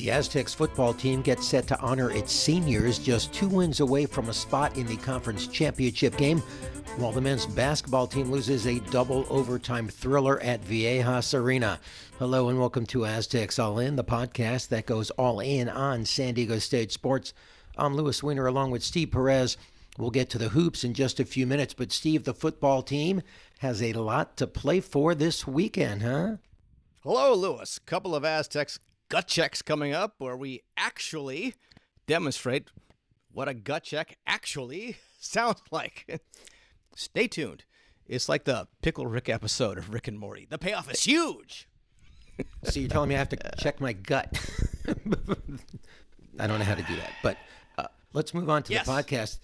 The Aztecs football team gets set to honor its seniors, just 2 wins away from a spot in the conference championship game, while the men's basketball team loses a double overtime thriller at Viejas Arena. Hello and welcome to Aztecs All In, the podcast that goes all in on San Diego State sports. I'm Louis Weiner along with Steve Perez. We'll get to the hoops in just a few minutes, but Steve, the football team has a lot to play for this weekend, huh? Hello, Louis. Couple of Aztecs gut checks coming up where we actually demonstrate what a gut check actually sounds like. Stay tuned. It's like the Pickle Rick episode of Rick and Morty. The payoff is huge. So you're telling me I have to check my gut. I don't know how to do that, but let's move on to the podcast.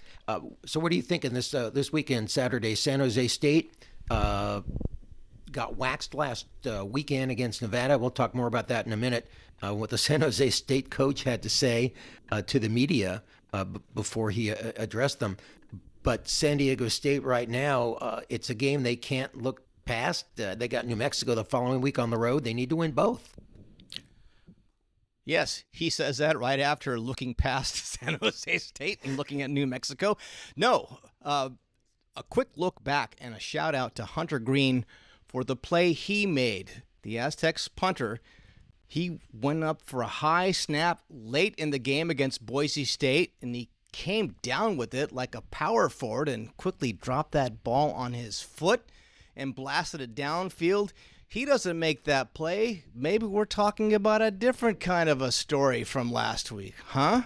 So what are you thinking this weekend, Saturday? San Jose State got waxed last weekend against Nevada. We'll talk more about that in a minute. What the San Jose State coach had to say to the media before he addressed them. But San Diego State right now, it's a game they can't look past. They got New Mexico the following week on the road. They need to win both. Yes, he says that right after looking past San Jose State and looking at New Mexico. No, a quick look back and a shout out to Hunter Green for the play he made. The Aztecs punter, he went up for a high snap late in the game against Boise State, and he came down with it like a power forward and quickly dropped that ball on his foot and blasted it downfield. He doesn't make that play. Maybe we're talking about a different kind of a story from last week, huh?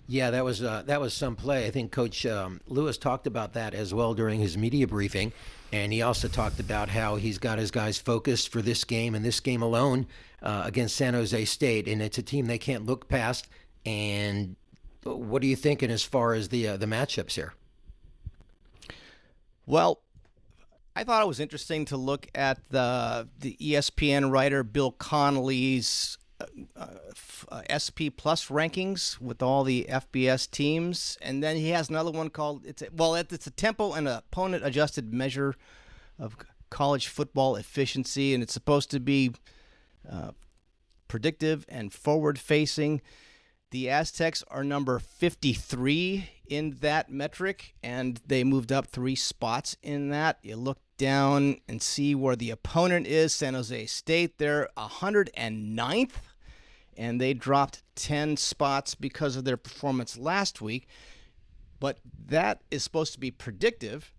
Yeah, that was some play. I think Coach Lewis talked about that as well during his media briefing, and he also talked about how he's got his guys focused for this game and this game alone against San Jose State, and it's a team they can't look past. And what are you thinking as far as the matchups here? Well, I thought it was interesting to look at the ESPN writer Bill Connolly's SP Plus rankings with all the FBS teams, and then he has another one called it's a tempo and opponent adjusted measure of college football efficiency, and it's supposed to be predictive and forward facing. The Aztecs are number 53 in that metric, and they moved up 3 spots in that. You look down and see where the opponent is, San Jose State. They're 109th, and they dropped 10 spots because of their performance last week. But that is supposed to be predictive,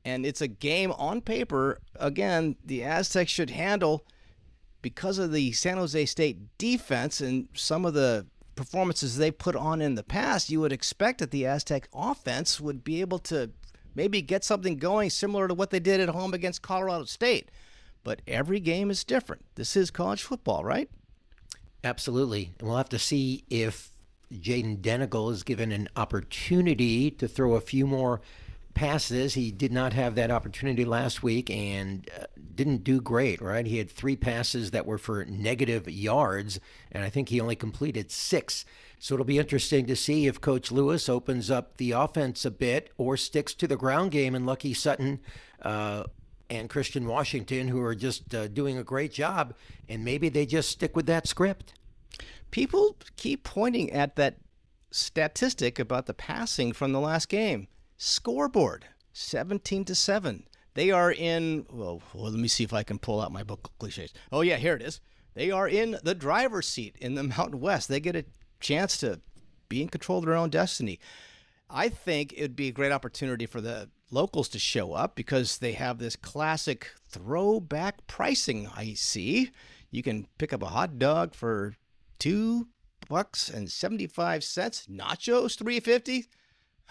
and it's a game on paper. Again, the Aztecs should handle because of the San Jose State defense and some of the performances they put on in the past. You would expect that the Aztec offense would be able to maybe get something going similar to what they did at home against Colorado State. But every game is different. This is college football, right? Absolutely. And we'll have to see if Jaden Denigal is given an opportunity to throw a few more passes. He did not have that opportunity last week and didn't do great, right? He had 3 passes that were for negative yards, and I think he only completed 6. So it'll be interesting to see if Coach Lewis opens up the offense a bit or sticks to the ground game and Lucky Sutton and Christian Washington, who are just doing a great job, and maybe they just stick with that script. People keep pointing at that statistic about the passing from the last game. Scoreboard, 17-7. They are in, well, let me see if I can pull out my book of cliches. Oh, yeah, here it is. They are in the driver's seat in the Mountain West. They get a chance to be in control of their own destiny. I think it would be a great opportunity for the locals to show up because they have this classic throwback pricing I see. You can pick up a hot dog for $2.75. Nachos, $3.50.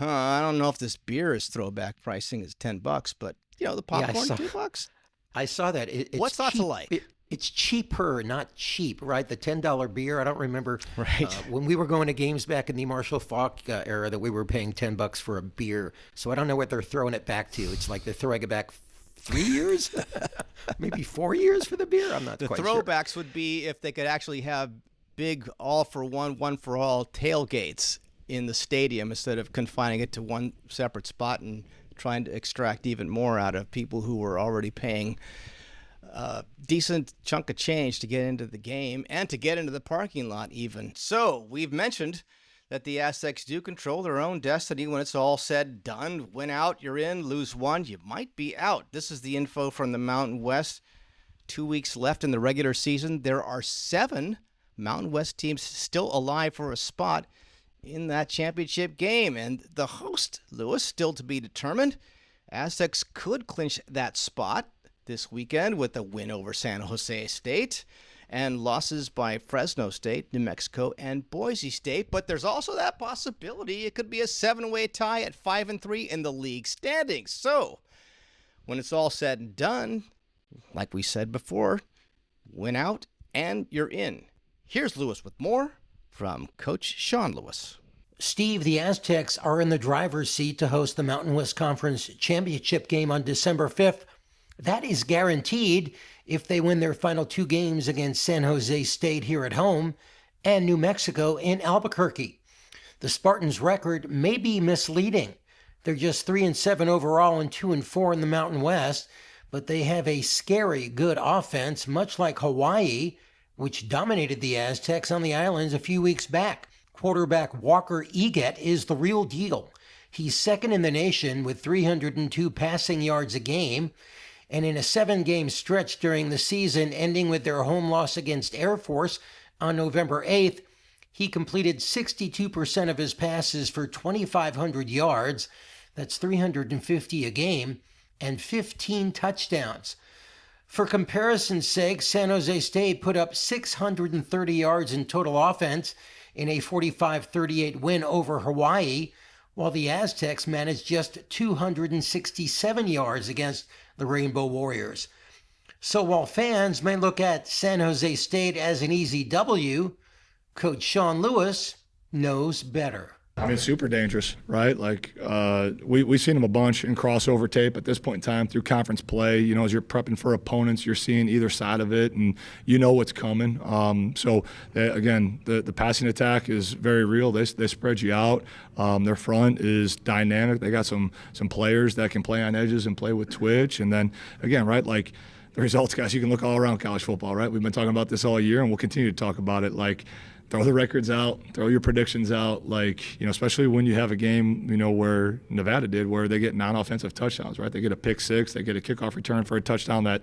I don't know if this beer is throwback pricing is $10, but the popcorn, $2. I saw that. What's that like? It's cheaper, not cheap, right? The $10 beer. I don't remember right. When we were going to games back in the Marshall Faulk era that we were paying $10 for a beer. So I don't know what they're throwing it back to. It's like they're throwing it back 3 years, maybe 4 years for the beer. I'm not quite sure. The throwbacks would be if they could actually have big all-for-one, one-for-all tailgates in the stadium instead of confining it to one separate spot and trying to extract even more out of people who were already paying a decent chunk of change to get into the game and to get into the parking lot even. So we've mentioned that the Aztecs do control their own destiny when it's all said and done. Win out, you're in. Lose one, you might be out. This is the info from the Mountain West. 2 weeks left in the regular season. There are 7 Mountain West teams still alive for a spot in that championship game. And the host, Lewis, still to be determined. Aztecs could clinch that spot this weekend with a win over San Jose State and losses by Fresno State, New Mexico, and Boise State. But there's also that possibility it could be a 7-way tie at 5-3 in the league standings. So when it's all said and done, like we said before, win out and you're in. Here's Lewis with more from Coach Sean Lewis. Steve, the Aztecs are in the driver's seat to host the Mountain West Conference Championship game on December 5th. That is guaranteed if they win their final 2 games against San Jose State here at home and New Mexico in Albuquerque. The Spartans' record may be misleading. They're just 3-7 overall and 2-4 in the Mountain West, but they have a scary good offense, much like Hawaii, which dominated the Aztecs on the islands a few weeks back. Quarterback Walker Eget is the real deal. He's second in the nation with 302 passing yards a game, and in a 7-game stretch during the season, ending with their home loss against Air Force on November 8th, he completed 62% of his passes for 2,500 yards, that's 350 a game, and 15 touchdowns. For comparison's sake, San Jose State put up 630 yards in total offense in a 45-38 win over Hawaii, while the Aztecs managed just 267 yards against the Rainbow Warriors. So while fans may look at San Jose State as an easy W, Coach Sean Lewis knows better. I mean, super dangerous, right? Like, we've seen them a bunch in crossover tape at this point in time through conference play. You know, as you're prepping for opponents, you're seeing either side of it, and you know what's coming. Again, the passing attack is very real. They spread you out. Their front is dynamic. They got some players that can play on edges and play with twitch. And then, again, right, like the results, guys, you can look all around college football, right? We've been talking about this all year, and we'll continue to talk about it. Like, throw the records out, throw your predictions out, like, you know, especially when you have a game, you know, where Nevada did, where they get non-offensive touchdowns, right? They get a pick six, they get a kickoff return for a touchdown. That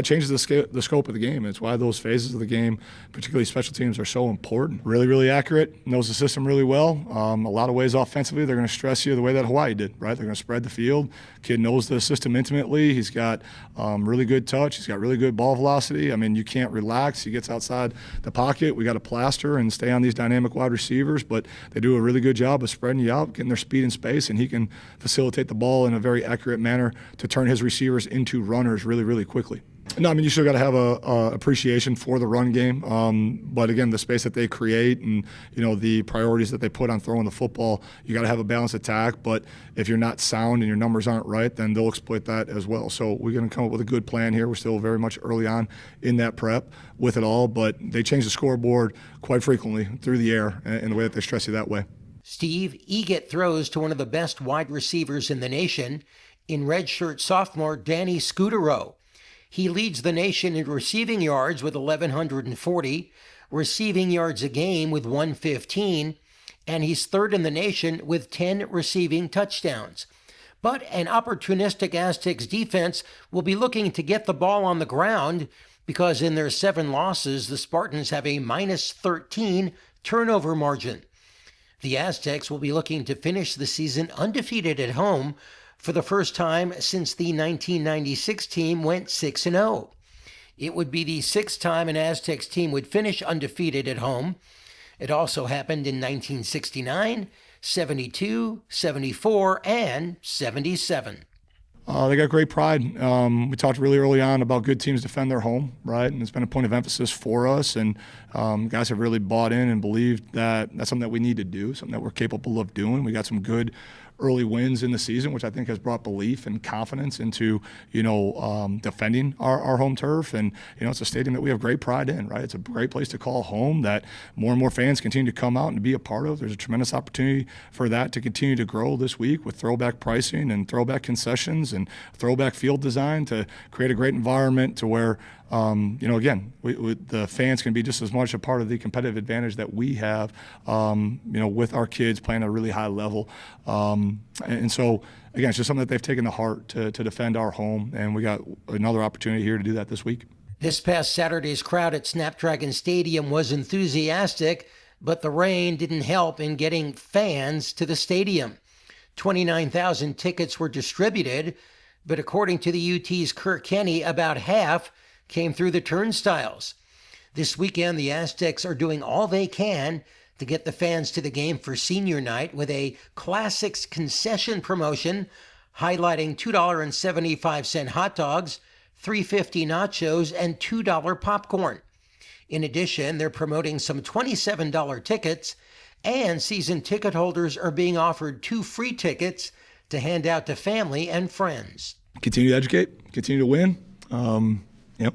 changes the scope of the game. It's why those phases of the game, particularly special teams, are so important. Really, really accurate, knows the system really well. A lot of ways offensively, they're going to stress you the way that Hawaii did, right? They're going to spread the field. Kid knows the system intimately. He's got really good touch. He's got really good ball velocity. I mean, you can't relax. He gets outside the pocket. We got to plaster and stay on these dynamic wide receivers, but they do a really good job of spreading you out, getting their speed and space, and he can facilitate the ball in a very accurate manner to turn his receivers into runners really, really quickly. No, I mean, you still got to have a appreciation for the run game, but again, the space that they create and, you know, the priorities that they put on throwing the football, you got to have a balanced attack. But if you're not sound and your numbers aren't right, then they'll exploit that as well. So we're going to come up with a good plan here. We're still very much early on in that prep with it all, but they change the scoreboard quite frequently through the air in the way that they stress you that way. Steve, Eget throws to one of the best wide receivers in the nation in redshirt sophomore Danny Scudero. He leads the nation in receiving yards with 1,140, receiving yards a game with 115, and he's third in the nation with 10 receiving touchdowns. But an opportunistic Aztecs defense will be looking to get the ball on the ground because in their 7 losses, the Spartans have a -13 turnover margin. The Aztecs will be looking to finish the season undefeated at home for the first time since the 1996 team went 6-0. It would be the 6th time an Aztecs team would finish undefeated at home. It also happened in 1969, 72, 74, and 77. They got great pride. We talked really early on about good teams defend their home, right? And it's been a point of emphasis for us. And guys have really bought in and believed that that's something that we need to do, something that we're capable of doing. We got some good early wins in the season, which I think has brought belief and confidence into, defending our home turf. And, it's a stadium that we have great pride in, right? It's a great place to call home that more and more fans continue to come out and to be a part of. There's a tremendous opportunity for that to continue to grow this week with throwback pricing and throwback concessions and throwback field design to create a great environment to where, again, the fans can be just as much a part of the competitive advantage that we have, with our kids playing at a really high level. And so, again, it's just something that they've taken to heart to defend our home, and we got another opportunity here to do that this week. This past Saturday's crowd at Snapdragon Stadium was enthusiastic, but the rain didn't help in getting fans to the stadium. 29,000 tickets were distributed, but according to the UT's Kirk Kenny, about half came through the turnstiles. This weekend, the Aztecs are doing all they can to get the fans to the game for senior night with a Classics concession promotion highlighting $2.75 hot dogs, $3.50 nachos, and $2 popcorn. In addition, they're promoting some $27 tickets, and season ticket holders are being offered 2 free tickets to hand out to family and friends. Continue to educate, continue to win,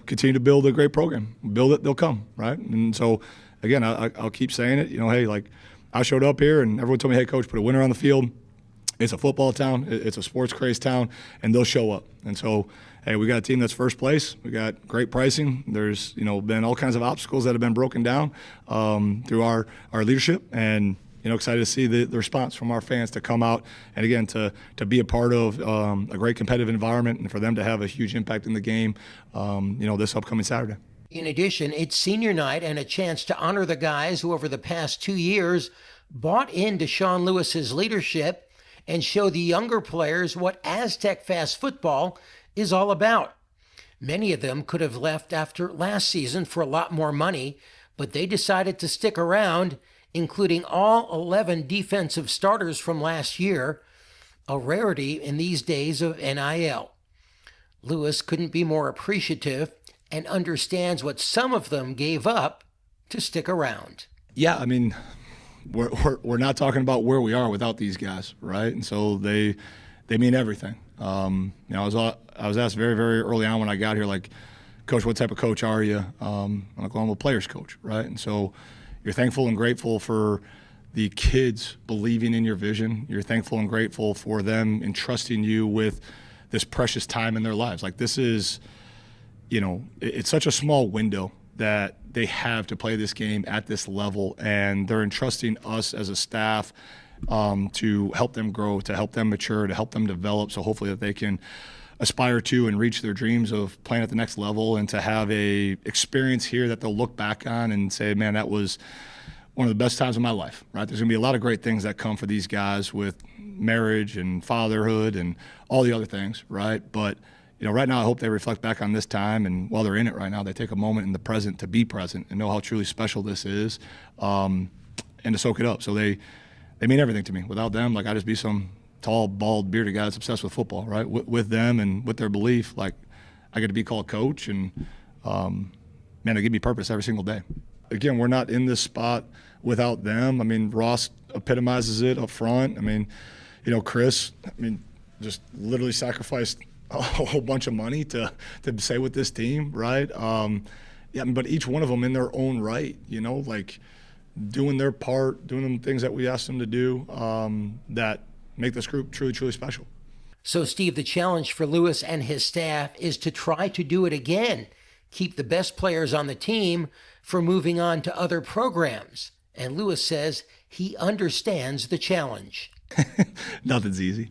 continue to build a great program. Build it, they'll come, right? And so, again, I'll keep saying it. Hey, like I showed up here and everyone told me, hey, coach, put a winner on the field. It's a football town. It's a sports crazed town, and they'll show up. And so, hey, we got a team that's first place. We got great pricing. There's, been all kinds of obstacles that have been broken down through our leadership, and, excited to see the response from our fans to come out and, again, to be a part of a great competitive environment and for them to have a huge impact in the game, this upcoming Saturday. In addition, it's senior night and a chance to honor the guys who over the past 2 years bought into Sean Lewis's leadership and show the younger players what Aztec fast football is all about. Many of them could have left after last season for a lot more money, but they decided to stick around, including all 11 defensive starters from last year, a rarity in these days of NIL. Lewis couldn't be more appreciative and understands what some of them gave up to stick around. Yeah, I mean, we're not talking about where we are without these guys, right? And so they mean everything. I was asked very, very early on when I got here, like, Coach, what type of coach are you? I'm like, well, I'm a player's coach, right? And so you're thankful and grateful for the kids believing in your vision. You're thankful and grateful for them entrusting you with this precious time in their lives. Like, this is, it's such a small window that they have to play this game at this level, and they're entrusting us as a staff to help them grow, to help them mature, to help them develop, so hopefully that they can aspire to and reach their dreams of playing at the next level, and to have a experience here that they'll look back on and say, man, that was one of the best times of my life, right? There's going to be a lot of great things that come for these guys with marriage and fatherhood and all the other things, right? But right now I hope they reflect back on this time, and while they're in it right now, they take a moment in the present to be present and know how truly special this is, and to soak it up. So they mean everything to me. Without them, like, I'd just be some tall, bald, bearded guy that's obsessed with football, right? With them and with their belief, like, I get to be called coach, and they give me purpose every single day. Again, we're not in this spot without them. I mean, Ross epitomizes it up front. I mean, Chris, just literally sacrificed a whole bunch of money to stay with this team, right? But each one of them in their own right, like doing their part, doing the things that we asked them to do, that make this group truly, truly special. So, Steve, the challenge for Lewis and his staff is to try to do it again, keep the best players on the team for moving on to other programs. And Lewis says he understands the challenge. Nothing's easy,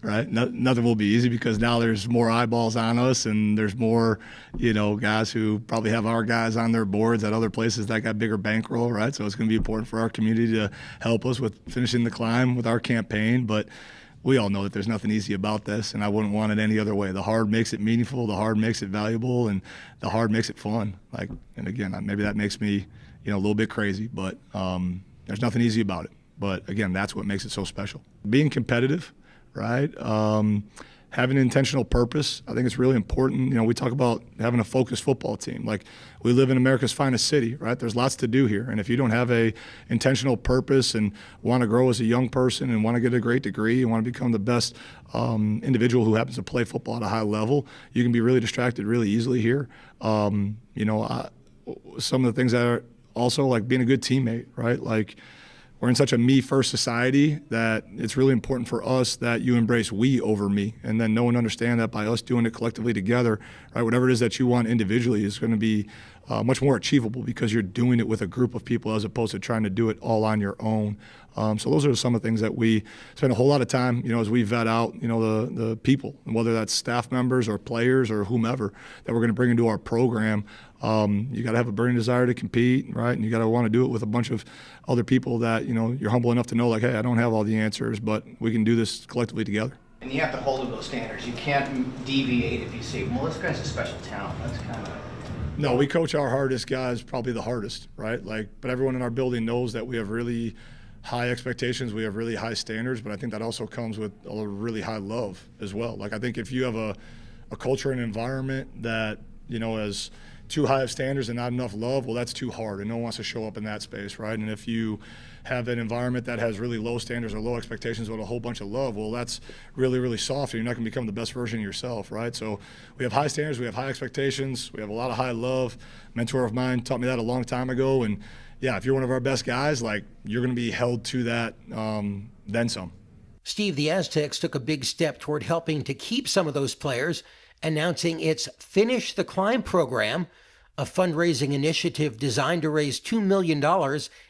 right? Nothing will be easy, because now there's more eyeballs on us, and there's more, guys who probably have our guys on their boards at other places that got bigger bankroll, right? So it's going to be important for our community to help us with finishing the climb with our campaign. But we all know that there's nothing easy about this, and I wouldn't want it any other way. The hard makes it meaningful, the hard makes it valuable, and the hard makes it fun. And again, maybe that makes me, a little bit crazy, but there's nothing easy about it. But again, that's what makes it so special. Being competitive, right? having an intentional purpose. I think it's really important. You know, we talk about having a focused football team. Like, we live in America's finest city, right? There's lots to do here. And if you don't have a intentional purpose and want to grow as a young person and want to get a great degree and want to become the best individual who happens to play football at a high level, you can be really distracted really easily here. Some of the things that are also like being a good teammate, right? Like, we're in such a me-first society that it's really important for us that you embrace we over me, and then know and understand that by us doing it collectively together, right, whatever it is that you want individually is going to be much more achievable because you're doing it with a group of people as opposed to trying to do it all on your own. So those are some of the things that we spend a whole lot of time, as we vet out, the people, and whether that's staff members or players or whomever that we're going to bring into our program. You got to have a burning desire to compete, right? And you got to want to do it with a bunch of other people that, you're humble enough to know, like, hey, I don't have all the answers, but we can do this collectively together. And you have to hold to those standards. You can't deviate if you say, well, this guy's a special talent. That's kind of... No, we coach our hardest guys, probably the hardest, right? But everyone in our building knows that we have really high expectations. We have really high standards, but I think that also comes with a really high love as well. Like, I think if you have a culture and environment that, has too high of standards and not enough love, well, that's too hard, and no one wants to show up in that space, right? And if you have an environment that has really low standards or low expectations with a whole bunch of love, well, that's really, really soft, and you're not going to become the best version of yourself, right? So we have high standards, we have high expectations, we have a lot of high love. A mentor of mine taught me that a long time ago, and yeah, if you're one of our best guys, like, you're going to be held to that, then some. Steve, the Aztecs took a big step toward helping to keep some of those players, announcing its Finish the Climb program, a fundraising initiative designed to raise $2 million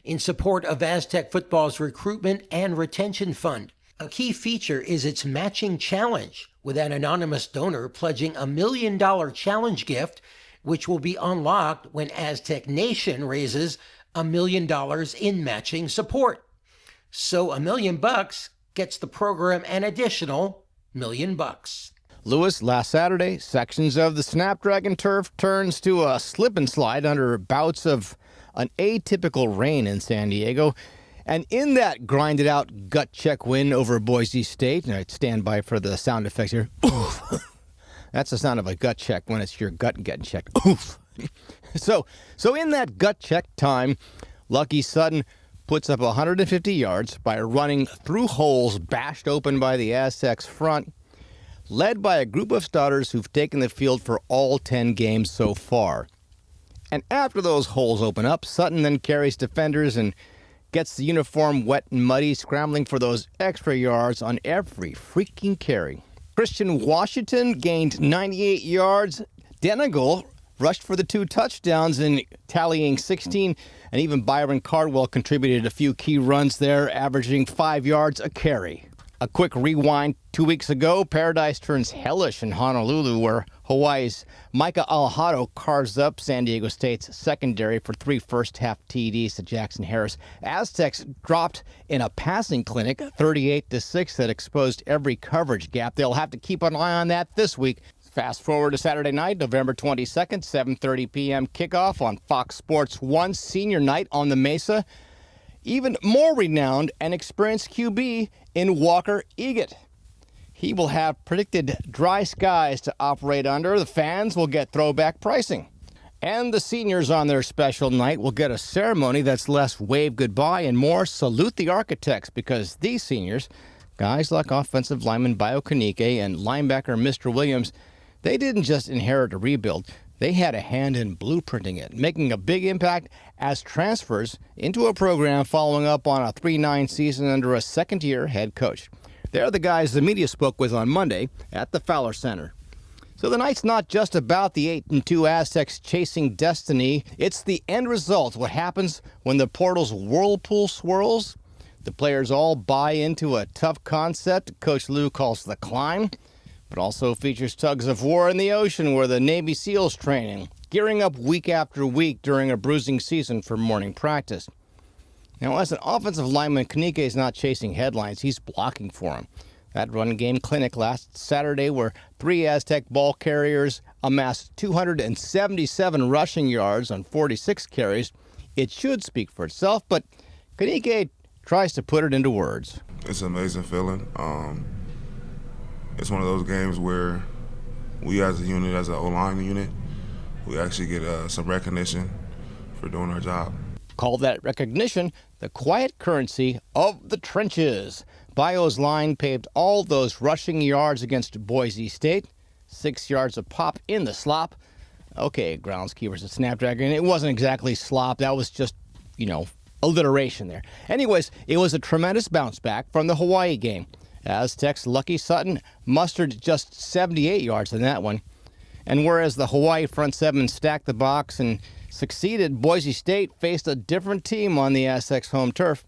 in support of Aztec football's recruitment and retention fund. A key feature is its matching challenge, with an anonymous donor pledging $1 million challenge gift, which will be unlocked when Aztec Nation raises $1 million in matching support. So $1 million gets the program an additional $1 million. Lewis, last Saturday, sections of the Snapdragon turf turns to a slip and slide under bouts of an atypical rain in San Diego. And in that grinded out gut check win over Boise State, and I'd stand by for the sound effects here. Oof. That's the sound of a gut check when it's your gut getting checked. Oof. So in that gut check time, Lucky Sutton puts up 150 yards by running through holes bashed open by the Aztecs front, led by a group of starters who've taken the field for all 10 games so far. And after those holes open up, Sutton then carries defenders and gets the uniform wet and muddy, scrambling for those extra yards on every freaking carry. Christian Washington gained 98 yards. Denegal rushed for the 2 touchdowns in tallying 16, and even Byron Cardwell contributed a few key runs there, averaging 5 yards a carry. A quick rewind, 2 weeks ago, Paradise turns hellish in Honolulu, where Hawaii's Micah Alejado carves up San Diego State's secondary for 3 first-half TDs to Jackson Harris. Aztecs dropped in a passing clinic, 38-6, that exposed every coverage gap. They'll have to keep an eye on that this week. Fast forward to Saturday night, November 22nd, 7:30 p.m. kickoff on Fox Sports 1, senior night on the Mesa. Even more renowned and experienced QB in Walker Eggett. He will have predicted dry skies to operate under. The fans will get throwback pricing. And the seniors on their special night will get a ceremony that's less wave goodbye and more salute the architects, because these seniors, guys like offensive lineman Bio Kanike and linebacker Mr. Williams, they didn't just inherit a rebuild. They had a hand in blueprinting it, making a big impact as transfers into a program following up on a 3-9 season under a second-year head coach. They're the guys the media spoke with on Monday at the Fowler Center. So the night's not just about the 8-2 Aztecs chasing destiny. It's the end result, what happens when the portal's whirlpool swirls. The players all buy into a tough concept Coach Lou calls the climb, but also features tugs of war in the ocean where the Navy SEALs training, gearing up week after week during a bruising season for morning practice. Now, as an offensive lineman, Kanike is not chasing headlines. He's blocking for them. That run game clinic last Saturday, where 3 Aztec ball carriers amassed 277 rushing yards on 46 carries, it should speak for itself, but Kanike tries to put it into words. It's an amazing feeling. it's one of those games where we as a unit, as an O-line unit, we actually get some recognition for doing our job. Call that recognition the quiet currency of the trenches. Bio's line paved all those rushing yards against Boise State. 6 yards of pop in the slop. Okay, groundskeepers at Snapdragon, it wasn't exactly slop. That was just, alliteration there. Anyways, it was a tremendous bounce back from the Hawaii game. Aztecs' Lucky Sutton mustered just 78 yards in that one. And whereas the Hawaii front seven stacked the box and succeeded, Boise State faced a different team on the Aztecs' home turf.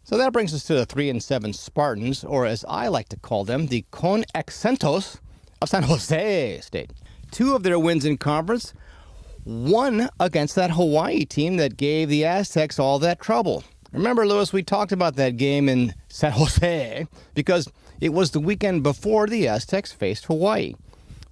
So that brings us to the 3-7 Spartans, or as I like to call them, the Con Accentos of San Jose State. 2 of their wins in conference, one against that Hawaii team that gave the Aztecs all that trouble. Remember, Lewis, we talked about that game in San Jose because it was the weekend before the Aztecs faced Hawaii.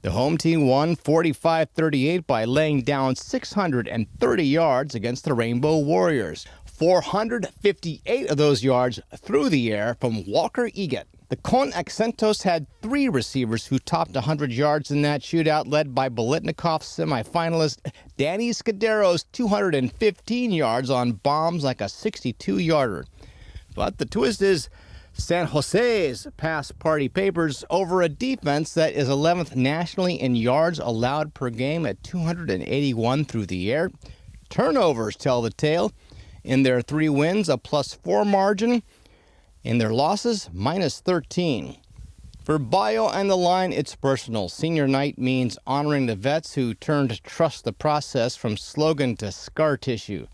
The home team won 45-38 by laying down 630 yards against the Rainbow Warriors. 458 of those yards through the air from Walker Egat. The Con Accentos had 3 receivers who topped 100 yards in that shootout, led by Bolitnikov's semifinalist Danny Scudero's 215 yards on bombs like a 62-yarder. But the twist is San Jose's pass party papers over a defense that is 11th nationally in yards allowed per game at 281 through the air. Turnovers tell the tale. In their 3 wins, a +4 margin. In their losses, -13. For Bio and the line, it's personal. Senior night means honoring the vets who turned trust the process from slogan to scar tissue.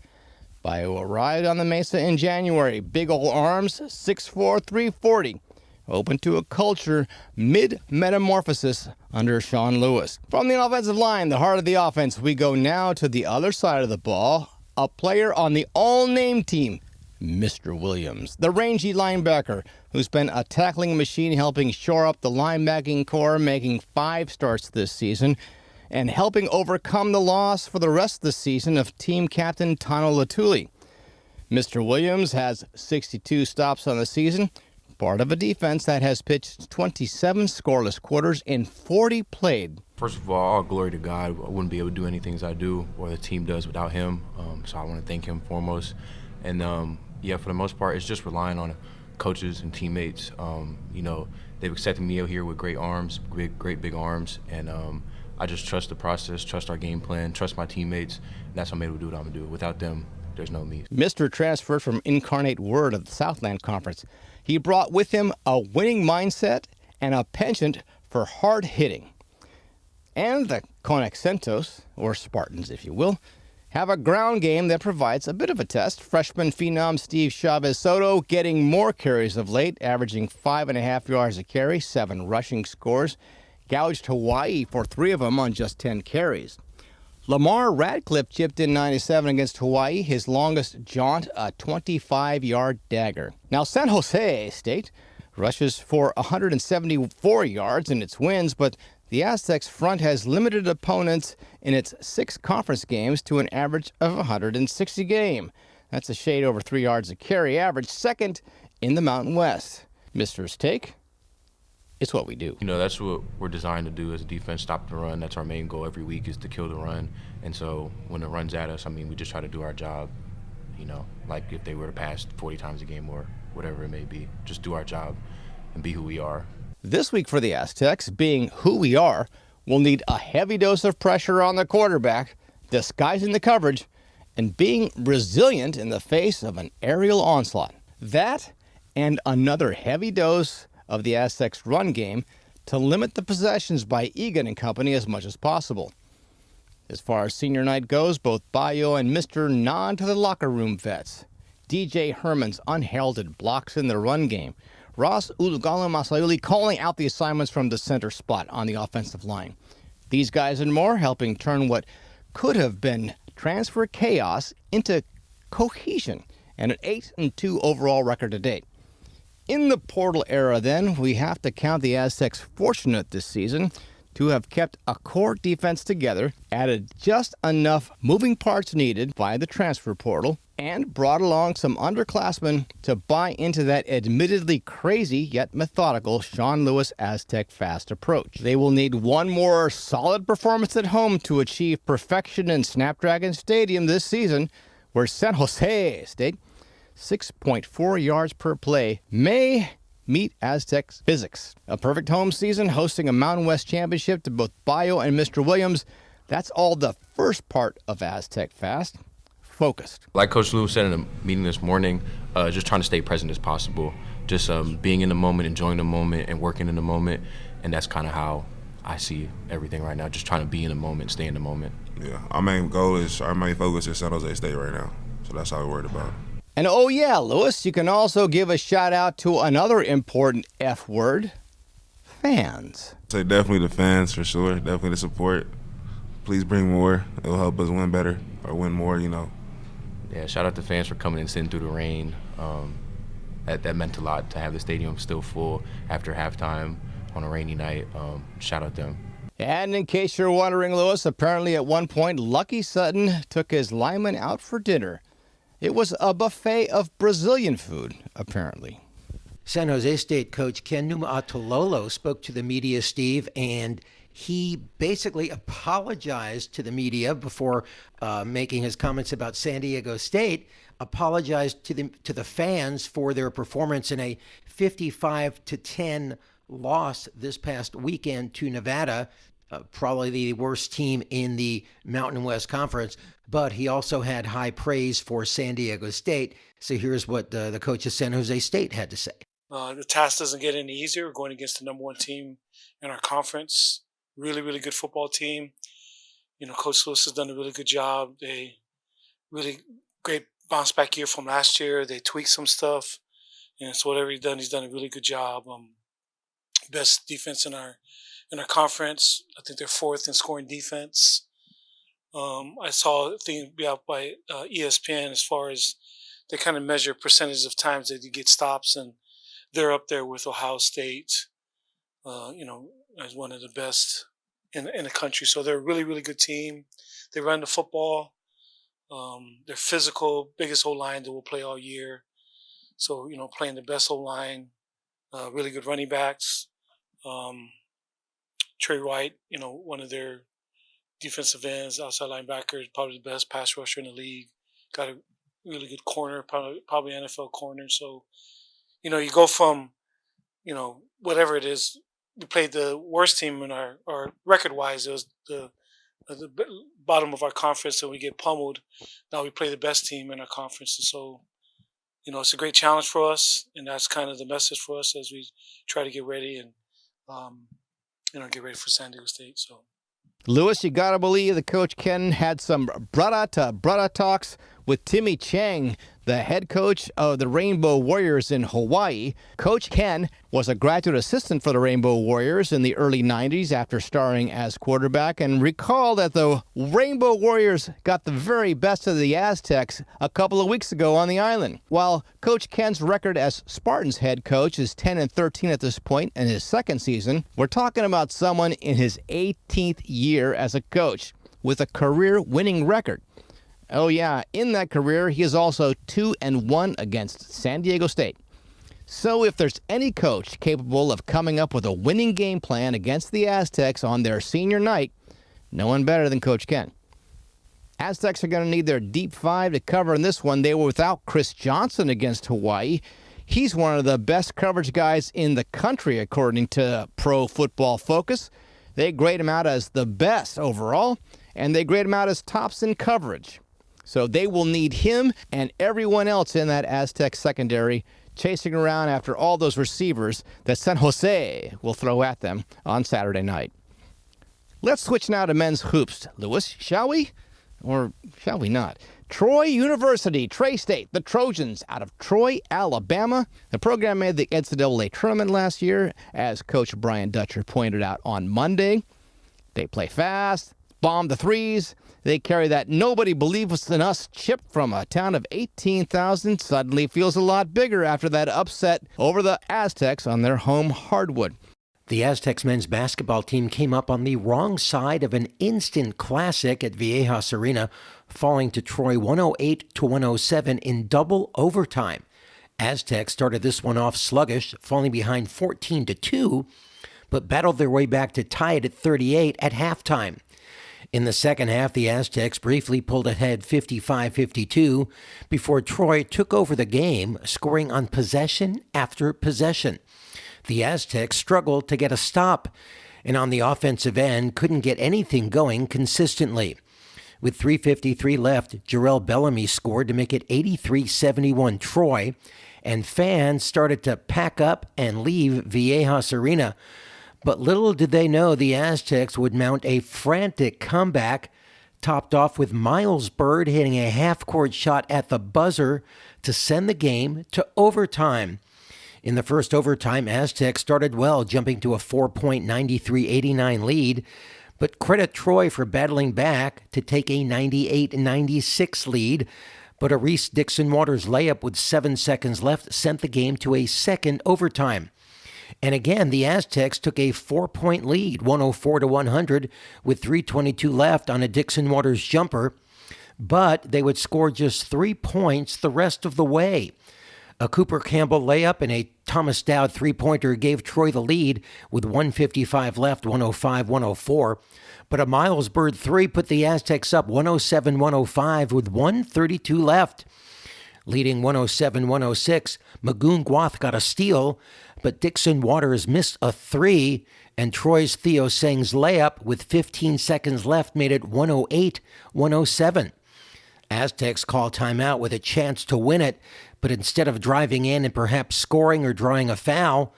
Bio arrived on the Mesa in January. Big ol' arms, 6'4", 340. Open to a culture mid-metamorphosis under Sean Lewis. From the offensive line, the heart of the offense, we go now to the other side of the ball. A player on the all-name team, Mr. Williams, the rangy linebacker who's been a tackling machine helping shore up the linebacking core, making 5 starts this season, and helping overcome the loss for the rest of the season of team captain Tano Latuli. Mr. Williams has 62 stops on the season, part of a defense that has pitched 27 scoreless quarters in 40 played. First of all glory to God. I wouldn't be able to do any things I do or the team does without him. So I want to thank him foremost. And for the most part, it's just relying on coaches and teammates. They've accepted me out here with great arms, great big arms, and I just trust the process, trust our game plan, trust my teammates, and that's how I'm able to do what I'm going to do. Without them, there's no me. Mr. transferred from Incarnate Word of the Southland Conference. He brought with him a winning mindset and a penchant for hard hitting. And the Conexentos, or Spartans if you will, have a ground game that provides a bit of a test. Freshman phenom Steve Chavez Soto getting more carries of late, averaging 5.5 yards a carry, 7 rushing scores. Gouged Hawaii for 3 of them on just 10 carries. Lamar Radcliffe chipped in 97 against Hawaii, his longest jaunt, a 25-yard dagger. Now, San Jose State rushes for 174 yards in its wins, but the Aztecs front has limited opponents in its 6 conference games to an average of 160 a game. That's a shade over 3 yards a carry average, second in the Mountain West. Mister's take? It's what we do. That's what we're designed to do as a defense, stop the run. That's our main goal every week is to kill the run. And so when the run's at us, we just try to do our job, like if they were to pass 40 times a game or whatever it may be. Just do our job and be who we are. This week for the Aztecs, being who we are, we'll need a heavy dose of pressure on the quarterback, disguising the coverage, and being resilient in the face of an aerial onslaught. That and another heavy dose of the Aztecs' run game to limit the possessions by Egan and company as much as possible. As far as senior night goes, both Bayo and Mr. nod to the locker room vets. DJ Herman's unheralded blocks in the run game. Ross Ulugalo Masayuli calling out the assignments from the center spot on the offensive line. These guys and more helping turn what could have been transfer chaos into cohesion and an 8-2 overall record to date. In the portal era, then, we have to count the Aztecs fortunate this season to have kept a core defense together, added just enough moving parts needed by the transfer portal, and brought along some underclassmen to buy into that admittedly crazy yet methodical Sean Lewis Aztec fast approach. They will need one more solid performance at home to achieve perfection in Snapdragon Stadium this season, where San Jose State, 6.4 yards per play, may meet Aztecs physics. A perfect home season hosting a Mountain West championship to both Bio and Mr. Williams. That's all the first part of Aztec Fast. Focused. Like Coach Lewis said in a meeting this morning, just trying to stay present as possible. Just being in the moment, enjoying the moment, and working in the moment. And that's kind of how I see everything right now. Just trying to be in the moment, stay in the moment. Yeah, our main focus is San Jose State right now. So that's all we're worried about. And oh yeah, Lewis, you can also give a shout out to another important F word, fans. Say definitely the fans for sure, definitely the support. Please bring more. It'll help us win better or win more, Yeah, shout out to fans for coming and sitting through the rain. That meant a lot to have the stadium still full after halftime on a rainy night. Shout out them. And in case you're wondering, Lewis, apparently at one point, Lucky Sutton took his lineman out for dinner. It was a buffet of Brazilian food, apparently. San Jose State coach Ken Niumatalolo spoke to the media, Steve, and he basically apologized to the media before making his comments about San Diego State, apologized to the fans for their performance in a 55-10 loss this past weekend to Nevada, probably the worst team in the Mountain West Conference. But he also had high praise for San Diego State. So here's what the coach of San Jose State had to say. The task doesn't get any easier. We're going against the number one team in our conference. Really, really good football team. Coach Lewis has done a really good job. They really great bounce back year from last year. They tweaked some stuff. So whatever he's done a really good job. Best defense in our conference. I think they're fourth in scoring defense. I saw a thing be out by ESPN as far as they kind of measure percentage of times that you get stops, and they're up there with Ohio State, as one of the best in the country. So they're a really, really good team. They run the football. They're physical, biggest O-line that will play all year. So, playing the best O-line, really good running backs. Trey White, one of their defensive ends, outside linebacker, probably the best pass rusher in the league. Got a really good corner, probably NFL corner. So, you go from, whatever it is. We played the worst team in our record-wise. It was the bottom of our conference, and we get pummeled. Now we play the best team in our conference. And so, it's a great challenge for us, and that's kind of the message for us as we try to get ready and, get ready for San Diego State. So. Lewis, you got to believe that Coach Ken had some brother-to-brother talks with Timmy Chang, the head coach of the Rainbow Warriors in Hawaii. Coach Ken was a graduate assistant for the Rainbow Warriors in the early 90s after starring as quarterback, and recall that the Rainbow Warriors got the very best of the Aztecs a couple of weeks ago on the island. While Coach Ken's record as Spartans head coach is 10-13 at this point in his second season, we're talking about someone in his 18th year as a coach with a career winning record. Oh yeah, in that career, he is also 2-1 against San Diego State. So if there's any coach capable of coming up with a winning game plan against the Aztecs on their senior night, no one better than Coach Ken. Aztecs are going to need their deep five to cover in this one. They were without Chris Johnson against Hawaii. He's one of the best coverage guys in the country, according to Pro Football Focus. They grade him out as the best overall, and they grade him out as tops in coverage. So they will need him and everyone else in that Aztec secondary chasing around after all those receivers that San Jose will throw at them on Saturday night. Let's switch now to men's hoops, Lewis, shall we? Or shall we not? Troy University, Trey State, the Trojans out of Troy, Alabama. The program made the NCAA tournament last year, as Coach Brian Dutcher pointed out on Monday. They play fast, bomb the threes. They carry that nobody believes in us chip from a town of 18,000. Suddenly feels a lot bigger after that upset over the Aztecs on their home hardwood. The Aztecs men's basketball team came up on the wrong side of an instant classic at Viejas Arena, falling to Troy 108-107 in double overtime. Aztecs started this one off sluggish, falling behind 14-2, but battled their way back to tie it at 38 at halftime. In the second half, the Aztecs briefly pulled ahead 55-52 before Troy took over the game, scoring on possession after possession. The Aztecs struggled to get a stop, and on the offensive end, couldn't get anything going consistently. With 3:53 left, Jarrell Bellamy scored to make it 83-71 Troy, and fans started to pack up and leave Viejas Arena. But little did they know the Aztecs would mount a frantic comeback, topped off with Miles Bird hitting a half-court shot at the buzzer to send the game to overtime. In the first overtime, Aztecs started well, jumping to a 4-point 93-89 lead, but credit Troy for battling back to take a 98-96 lead. But a Reese Dixon-Waters layup with 7 seconds left sent the game to a second overtime. And again, the Aztecs took a 4-point lead, 104-100, with 3:22 left on a Dixon-Waters jumper, but they would score just 3 points the rest of the way. A Cooper Campbell layup and a Thomas Dowd three-pointer gave Troy the lead with 1:55 left, 105-104. But a Miles Bird three put the Aztecs up 107-105 with 1:32 left. Leading 107-106, Magoon Guath got a steal, but Dixon Waters missed a three, and Troy's Theo Seng's layup with 15 seconds left made it 108-107. Aztecs call timeout with a chance to win it, but instead of driving in and perhaps scoring or drawing a foul,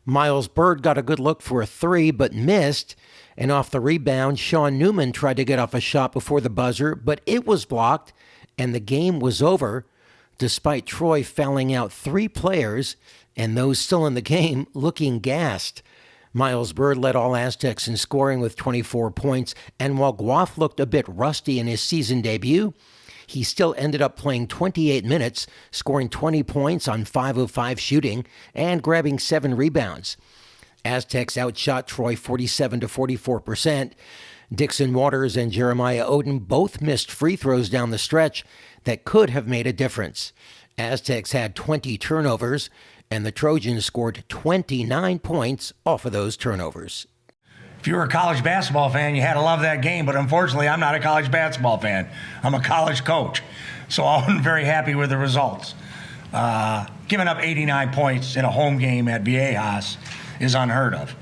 Miles Bird got a good look for a three but missed, and off the rebound, Sean Newman tried to get off a shot before the buzzer, but it was blocked, and the game was over, despite Troy fouling out 3 players and those still in the game looking gassed. Miles Bird led all Aztecs in scoring with 24 points, and while Guath looked a bit rusty in his season debut, he still ended up playing 28 minutes, scoring 20 points on 5 of 5 shooting and grabbing 7 rebounds. Aztecs outshot Troy 47-44%. Dixon Waters and Jeremiah Oden both missed free throws down the stretch that could have made a difference. Aztecs had 20 turnovers, and the Trojans scored 29 points off of those turnovers. If you were a college basketball fan, you had to love that game, but unfortunately, I'm not a college basketball fan. I'm a college coach, so I wasn't very happy with the results. Giving up 89 points in a home game at Viejas is unheard of.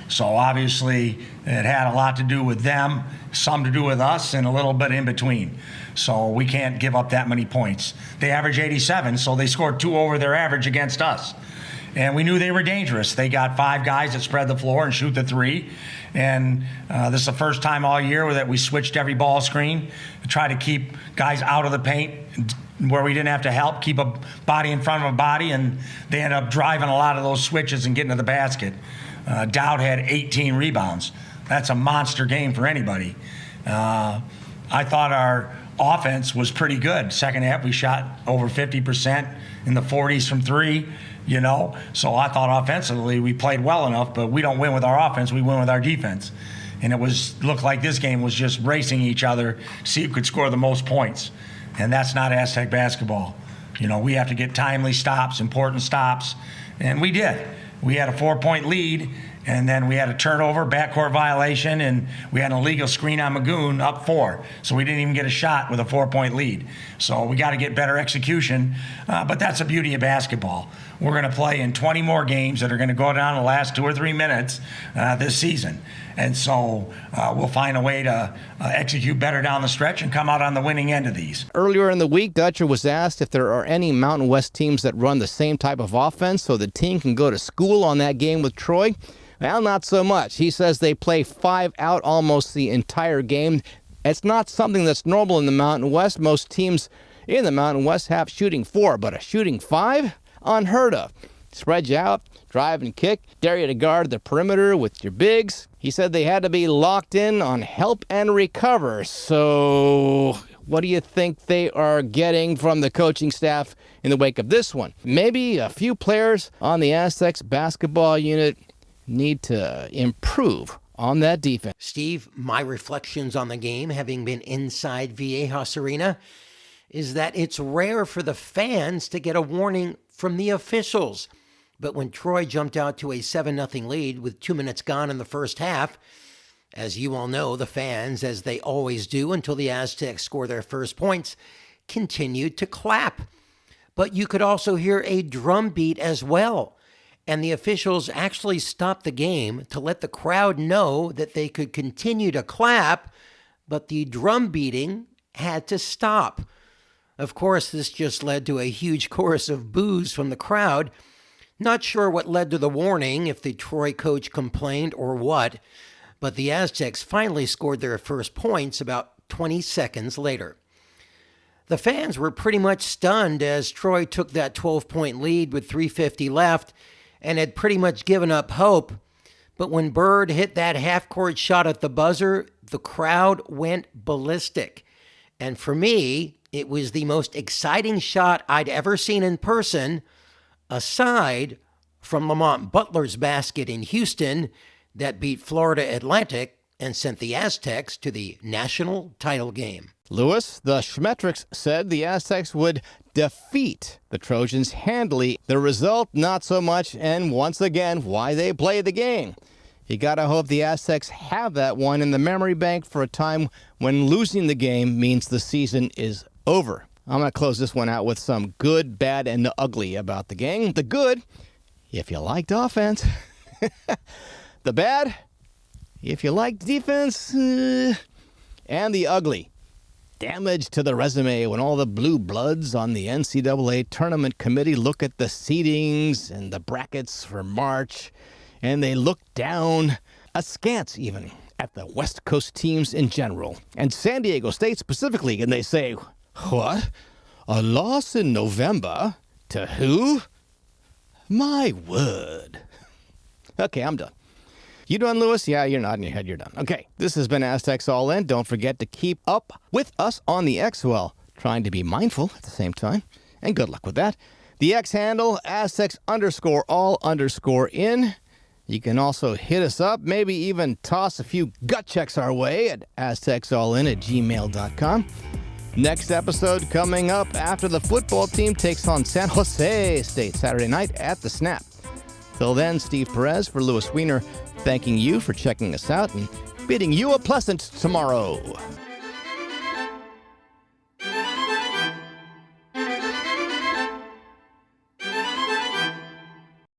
So obviously, it had a lot to do with them, some to do with us, and a little bit in between. So we can't give up that many points. They average 87, so they scored 2 over their average against us. And we knew they were dangerous. They got 5 guys that spread the floor and shoot the three. And this is the first time all year that we switched every ball screen to try to keep guys out of the paint where we didn't have to help, keep a body in front of a body, and they ended up driving a lot of those switches and getting to the basket. Dowd had 18 rebounds. That's a monster game for anybody. I thought our offense was pretty good. Second half, we shot over 50%, in the 40s from 3, you know. So I thought offensively we played well enough, but we don't win with our offense, we win with our defense. And it looked like this game was just racing each other, see who could score the most points. And that's not Aztec basketball. You know, we have to get timely stops, important stops, and we did. We had a 4-point lead, and then we had a turnover, backcourt violation, and we had an illegal screen on Magoon up 4. So we didn't even get a shot with a 4-point lead. So we got to get better execution, but that's the beauty of basketball. We're going to play in 20 more games that are going to go down the last 2 or 3 minutes this season. And so we'll find a way to execute better down the stretch and come out on the winning end of these. Earlier in the week, Dutcher was asked if there are any Mountain West teams that run the same type of offense so the team can go to school on that game with Troy. Well, not so much. He says they play 5 out almost the entire game. It's not something that's normal in the Mountain West. Most teams in the Mountain West have shooting 4, but a shooting 5? Unheard of. Spread you out, drive and kick, dare you to guard the perimeter with your bigs. He said they had to be locked in on help and recover. So what do you think they are getting from the coaching staff in the wake of this one? Maybe a few players on the Aztecs basketball unit need to improve on that defense. Steve, my reflections on the game, having been inside Viejas Arena, is that it's rare for the fans to get a warning from the officials. But when Troy jumped out to a 7-0 lead with 2 minutes gone in the first half, as you all know, the fans, as they always do until the Aztecs score their first points, continued to clap. But you could also hear a drum beat as well. And the officials actually stopped the game to let the crowd know that they could continue to clap, but the drum beating had to stop. Of course, this just led to a huge chorus of boos from the crowd. Not sure what led to the warning, if the Troy coach complained or what, but the Aztecs finally scored their first points about 20 seconds later. The fans were pretty much stunned as Troy took that 12-point lead with 3:50 left and had pretty much given up hope. But when Bird hit that half-court shot at the buzzer, the crowd went ballistic. And for me, it was the most exciting shot I'd ever seen in person, aside from Lamont Butler's basket in Houston that beat Florida Atlantic and sent the Aztecs to the national title game. Lewis, the Schmetrics said the Aztecs would defeat the Trojans handily. The result, not so much, and once again, why they play the game. You gotta hope the Aztecs have that one in the memory bank for a time when losing the game means the season is over. I'm gonna close this one out with some good, bad, and ugly about the game. The good, if you liked offense. The bad, if you liked defense. And the ugly, damage to the resume when all the blue bloods on the NCAA tournament committee look at the seedings and the brackets for March, and they look down, askance even, at the West Coast teams in general, and San Diego State specifically, and they say, what? A loss in November? To who? My word. Okay, I'm done. You done, Lewis? Yeah, you're nodding your head. You're done. Okay, this has been Aztecs All In. Don't forget to keep up with us on the X, while trying to be mindful at the same time. And good luck with that. The X handle, Aztecs_all_in. You can also hit us up, maybe even toss a few gut checks our way at aztecsallin@gmail.com. Next episode coming up after the football team takes on San Jose State Saturday night at the Snap. Till then, Steve Perez for Louis Weiner, thanking you for checking us out and bidding you a pleasant tomorrow.